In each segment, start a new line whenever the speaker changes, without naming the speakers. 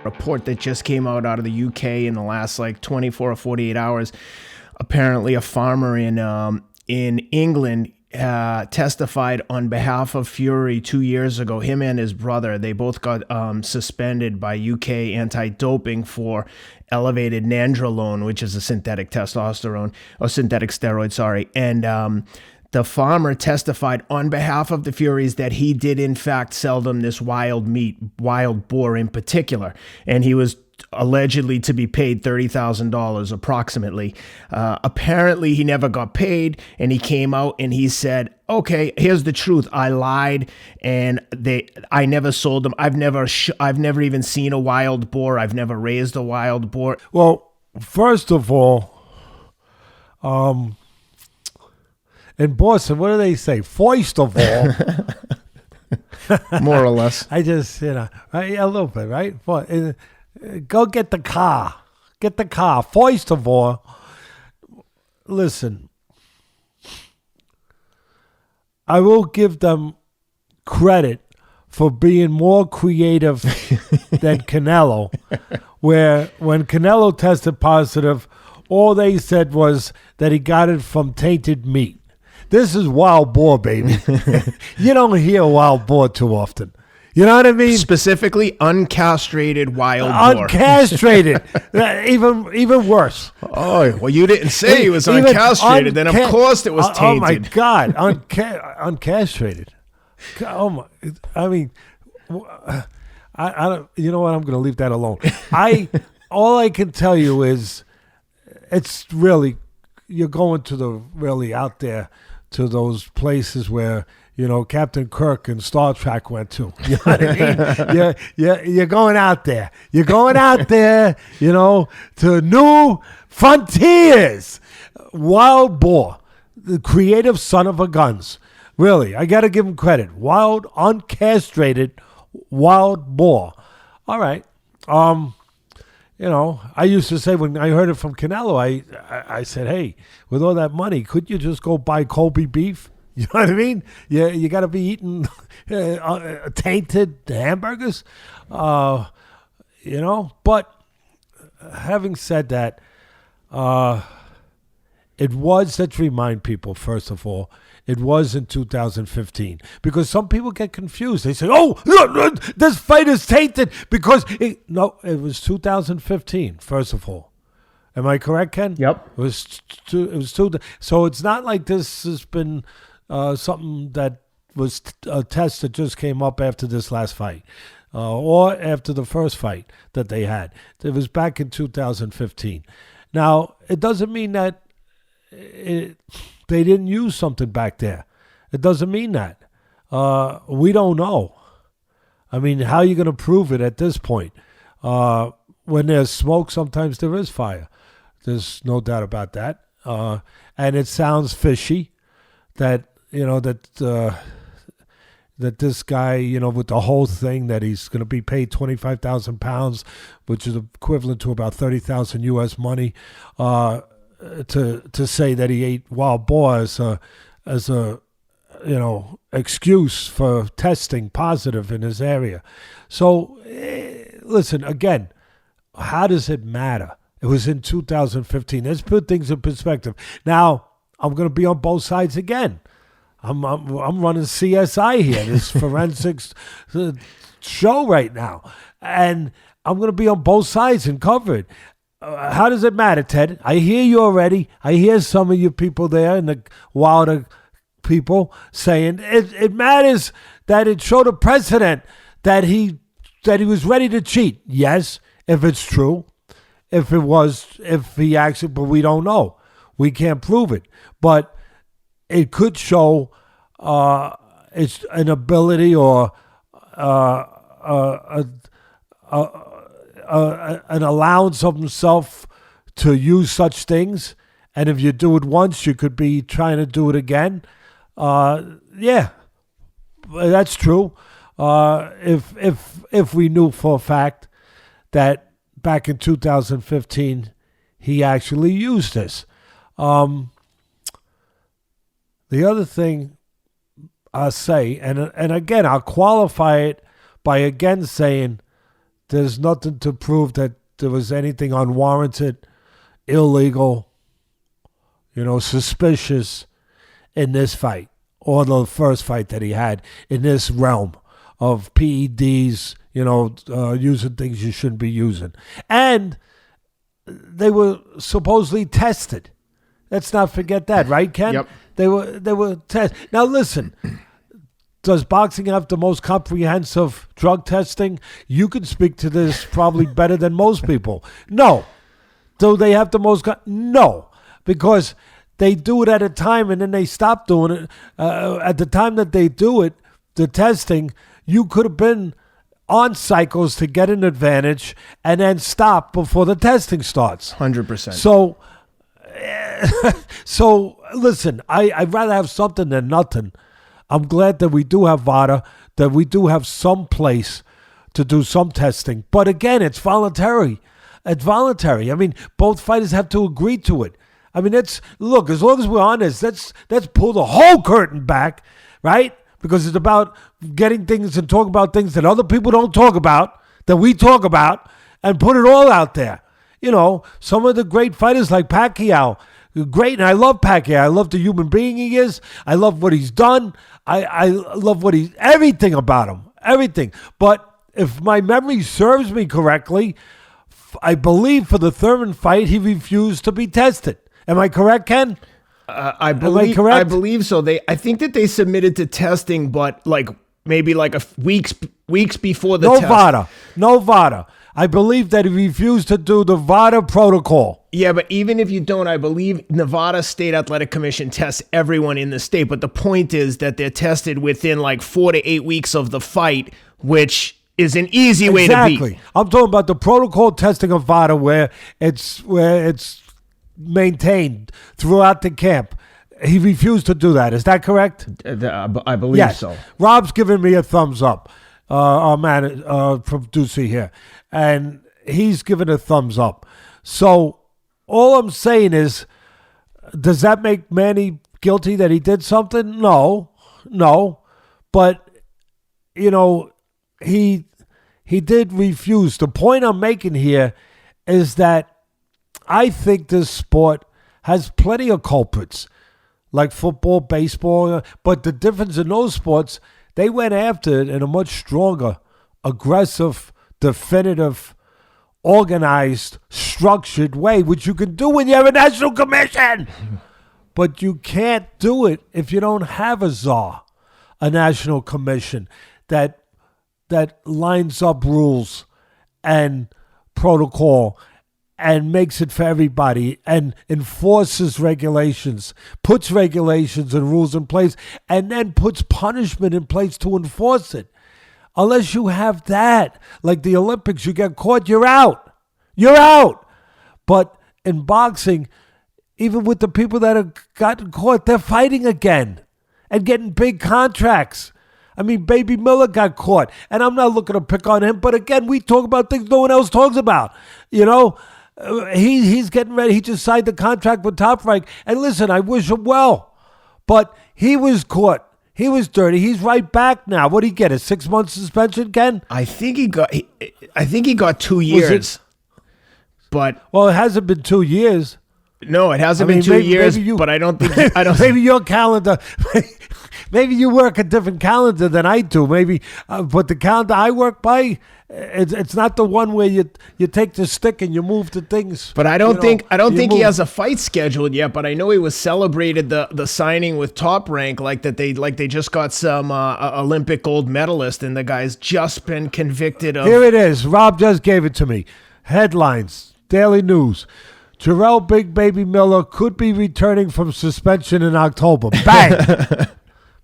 report that just came out of the UK in the last like 24 or 48 hours. Apparently, a farmer in England testified on behalf of Fury 2 years ago. Him and his brother, they both got suspended by UK anti-doping for elevated nandrolone, which is a synthetic testosterone or synthetic steroid. Sorry, and the farmer testified on behalf of the Furies that he did in fact sell them this wild meat, wild boar in particular, and he was allegedly to be paid $30,000 approximately. Apparently he never got paid, and he came out and he said, okay, here's the truth. I lied, and I never sold them. I've never even seen a wild boar. I've never raised a wild boar.
Well, first of all, in Boston, what do they say? First of all.
More or less.
I just, right, a little bit, right? Go get the car. Get the car. First of all, listen, I will give them credit for being more creative than Canelo, where when Canelo tested positive, all they said was that he got it from tainted meat. This is wild boar, baby. You don't hear wild boar too often. You know what I mean?
Specifically, uncastrated wild boar.
Uncastrated. even worse.
Oh, well, you didn't say he was uncastrated. Then, of course, it was tainted.
Oh, my God. Uncastrated. Oh, my. I mean, I don't. You know what? I'm going to leave that alone. All I can tell you is it's really, you're going to the really out there to those places where, Captain Kirk and Star Trek went to. You know what I mean? You're going out there. You're going out there, to new frontiers. Wild boar, the creative son of a guns. Really, I got to give him credit. Wild, uncastrated, wild boar. All right. I used to say when I heard it from Canelo, I said, hey, with all that money, could you just go buy Kobe beef? You know what I mean? You got to be eating tainted hamburgers, But having said that, it was, let's remind people, first of all, it was in 2015. Because some people get confused. They say, oh, this fight is tainted because... No, it was 2015, first of all. Am I correct, Ken?
Yep.
It was two. So it's not like this has been something that was a test that just came up after this last fight. Or after the first fight that they had. It was back in 2015. Now, it doesn't mean that they didn't use something back there. It doesn't mean that. We don't know. I mean, how are you going to prove it at this point? When there's smoke, sometimes there is fire. There's no doubt about that. And it sounds fishy that, that this guy, with the whole thing that he's going to be paid 25,000 pounds, which is equivalent to about 30,000 U.S. money, to say that he ate wild boar as a excuse for testing positive in his area. So listen, again, how does it matter? It was in 2015. Let's put things in perspective. Now I'm going to be on both sides again. I'm running CSI here, this forensics show right now, and I'm going to be on both sides and cover it. How does it matter, Ted? I hear you already. I hear some of you people there and the wilder people saying it matters that it showed a precedent that he was ready to cheat. Yes, if it's true. If he actually, but we don't know. We can't prove it. But it could show it's an ability or an allowance of himself to use such things. And if you do it once, you could be trying to do it again. Yeah, that's true. If we knew for a fact that back in 2015 he actually used this. The other thing I'll say, and again, I'll qualify it by again saying there's nothing to prove that there was anything unwarranted, illegal, suspicious in this fight or the first fight that he had in this realm of PEDs, using things you shouldn't be using. And they were supposedly tested. Let's not forget that, right, Ken?
Yep.
They were tested. Now, listen, does boxing have the most comprehensive drug testing? You can speak to this probably better than most people. No. Do they have the most? No, because they do it at a time and then they stop doing it. At the time that they do it, the testing, you could have been on cycles to get an advantage and then stop before the testing starts.
100%.
So listen, I'd rather have something than nothing. I'm glad that we do have VADA, that we do have some place to do some testing. But again, it's voluntary. It's voluntary. I mean, both fighters have to agree to it. I mean, look, as long as we're honest, let's pull the whole curtain back, right? Because it's about getting things and talking about things that other people don't talk about, that we talk about, and put it all out there. Some of the great fighters like Pacquiao, great, and I love Pacquiao. I love the human being he is. I love what he's done. I love everything about him, everything. But if my memory serves me correctly, I believe for the Thurman fight, he refused to be tested. Am I correct, Ken?
I believe so. I think that they submitted to testing, but maybe weeks before the test.
No VADA. I believe that he refused to do the VADA protocol.
Yeah, but even if you don't, I believe Nevada State Athletic Commission tests everyone in the state. But the point is that they're tested within 4 to 8 weeks of the fight, which is an easy way to beat.
Exactly. I'm talking about the protocol testing of VADA where it's maintained throughout the camp. He refused to do that. Is that correct?
I believe
yes.
so.
Rob's giving me a thumbs up. Our man, producer here. And he's giving a thumbs up. So all I'm saying is, does that make Manny guilty that he did something? No. But, he did refuse. The point I'm making here is that I think this sport has plenty of culprits, like football, baseball. But the difference in those sports, they went after it in a much stronger, aggressive, definitive, organized, structured way, which you can do when you have a national commission. But you can't do it if you don't have a czar, a national commission that lines up rules and protocol and makes it for everybody and enforces regulations, puts regulations and rules in place, and then puts punishment in place to enforce it. Unless you have that, like the Olympics, you get caught, you're out. You're out. But in boxing, even with the people that have gotten caught, they're fighting again and getting big contracts. I mean, Baby Miller got caught, and I'm not looking to pick on him, but again, we talk about things no one else talks about. He's getting ready. He just signed the contract with Top Rank, and listen, I wish him well, but he was caught. He was dirty. He's right back now. What did he get? A 6-month suspension, Ken?
I think he got 2 years. It
hasn't been 2 years.
No, it hasn't been 2 years. But I don't think.
Maybe your calendar. Maybe you work a different calendar than I do. Maybe, but the calendar I work by, it's not the one where you take the stick and you move the things.
But I don't think he has a fight scheduled yet. But I know he was celebrated the signing with Top Rank they just got some Olympic gold medalist, and the guy's just been convicted of.
Here it is. Rob just gave it to me. Headlines, Daily News. Jarrell Big Baby Miller could be returning from suspension in October. Bang!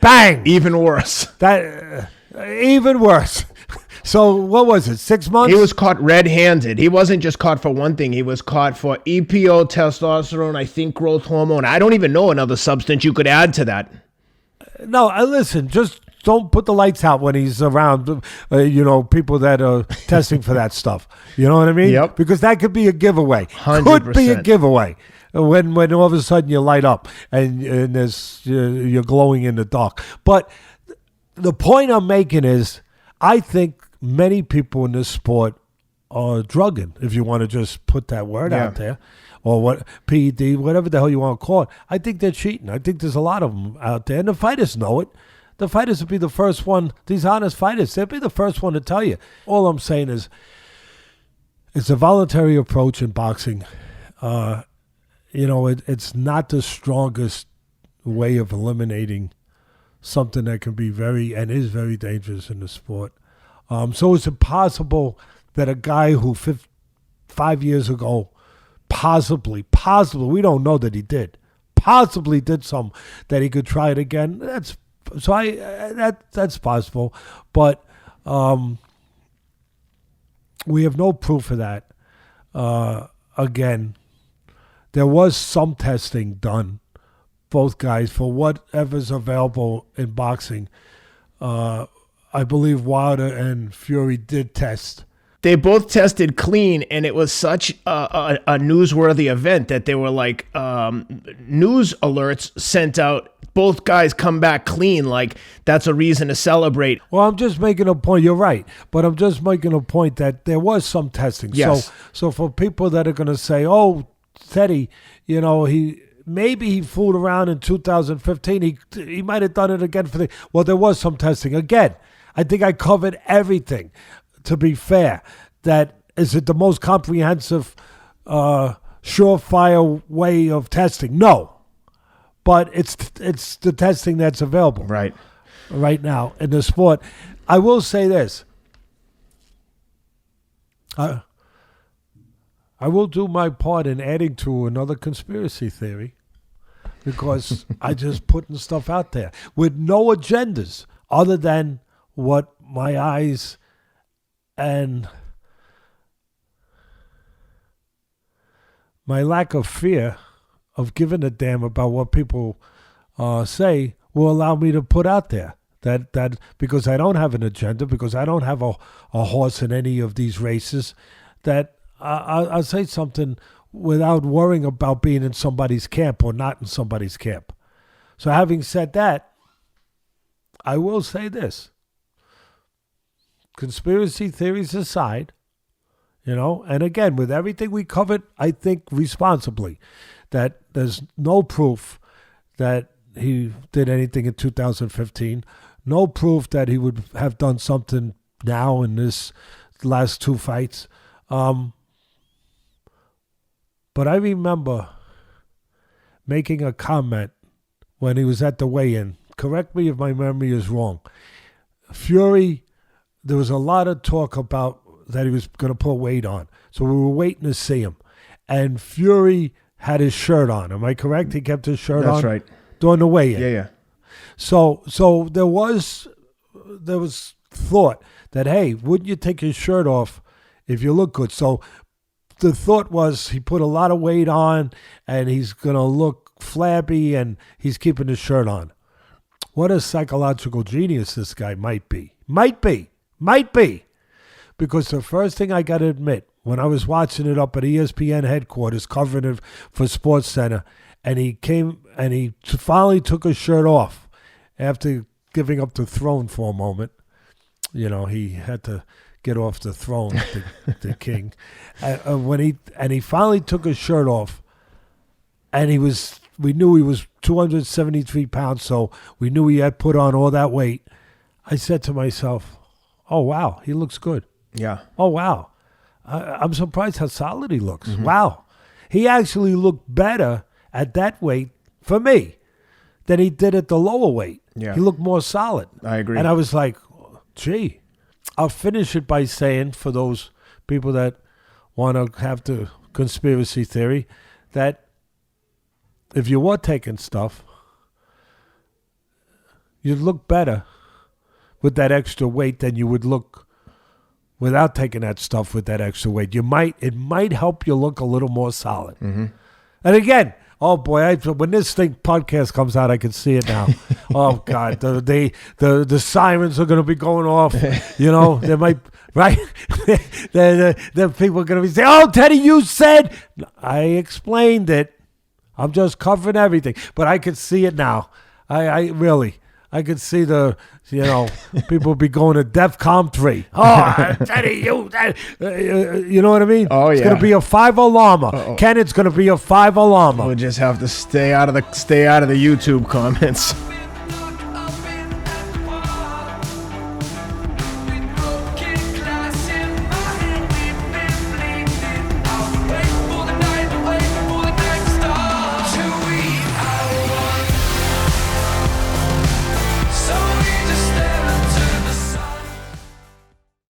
Bang!
Even worse.
Even worse. So what was it, 6 months?
He was caught red-handed. He wasn't just caught for one thing. He was caught for EPO, testosterone, I think growth hormone. I don't even know another substance you could add to that.
No, listen, just don't put the lights out when he's around, people that are testing for that stuff. You know what I mean?
Yep.
Because that could be a giveaway.
100%.
Could be a giveaway. When all of a sudden you light up and you're glowing in the dark. But the point I'm making is, I think many people in this sport drugging, if you want to just put that word out there, or what PED, whatever the hell you want to call it. I think they're cheating. I think there's a lot of them out there, and the fighters know it. The fighters will be the first one. These honest fighters, they'll be the first one to tell you. All I'm saying is, it's a voluntary approach in boxing. It's not the strongest way of eliminating something that can be and is very dangerous in the sport. So it's impossible that a guy who 5 years ago possibly, we don't know that he did, possibly did some that he could try it again. That's possible, but we have no proof of that. Again, there was some testing done, both guys, for whatever's available in boxing. I believe Wilder and Fury did test.
They both tested clean, and it was such a newsworthy event that they were like news alerts sent out. Both guys come back clean, like that's a reason to celebrate.
Well, I'm just making a point. You're right, but I'm just making a point that there was some testing.
Yes.
So for people that are going to say, "Oh, Teddy, maybe he fooled around in 2015. He might have done it again well, there was some testing. Again, I think I covered everything. To be fair, is it the most comprehensive, surefire way of testing? No. But it's the testing that's available right now in the sport. I will say this. I will do my part in adding to another conspiracy theory, because I just putting stuff out there with no agendas other than what my eyes and my lack of fear of giving a damn about what people say will allow me to put out there. That because I don't have an agenda, because I don't have a horse in any of these races, that I'll say something without worrying about being in somebody's camp or not in somebody's camp. So having said that, I will say this. Conspiracy theories aside, and again, with everything we covered, I think responsibly, that there's no proof that he did anything in 2015, no proof that he would have done something now in this last two fights. But I remember making a comment when he was at the weigh-in. Correct me if my memory is wrong. Fury, there was a lot of talk about that he was going to put weight on. So we were waiting to see him. And Fury had his shirt on. Am I correct? He kept his shirt on?
That's right.
During the weigh-in.
Yeah.
So there was thought that, hey, wouldn't you take your shirt off if you look good? So the thought was he put a lot of weight on and he's going to look flabby and he's keeping his shirt on. What a psychological genius this guy might be. Might be. Because the first thing I got to admit, when I was watching it up at ESPN headquarters, covering it for SportsCenter, and he came and he finally took his shirt off after giving up the throne for a moment. He had to get off the throne, the king. He finally took his shirt off, and we knew he was 273 pounds, so we knew he had put on all that weight. I said to myself, oh, wow, he looks good.
Yeah.
Oh, wow. I'm surprised how solid he looks. Mm-hmm. Wow. He actually looked better at that weight, for me, than he did at the lower weight.
Yeah.
He looked more solid.
I agree.
And I was like, gee. I'll finish it by saying, for those people that want to have the conspiracy theory, that if you were taking stuff, you'd look better with that extra weight than you would look without taking that stuff with that extra weight. It might help you look a little more solid. Mm-hmm. And again, oh boy, when this podcast comes out, I can see it now. Oh God, the sirens are going to be going off. They might, right? the people are going to be saying, "Oh, Teddy, you said." I explained it. I'm just covering everything, but I can see it now. I really, I could see people be going to DEFCON 3. Oh, Teddy, you know what I mean?
Oh,
It's
yeah.
going to be a 5-0 llama. Ken, it's going to be a 5-0 llama.
We'll just have to stay out of the YouTube comments.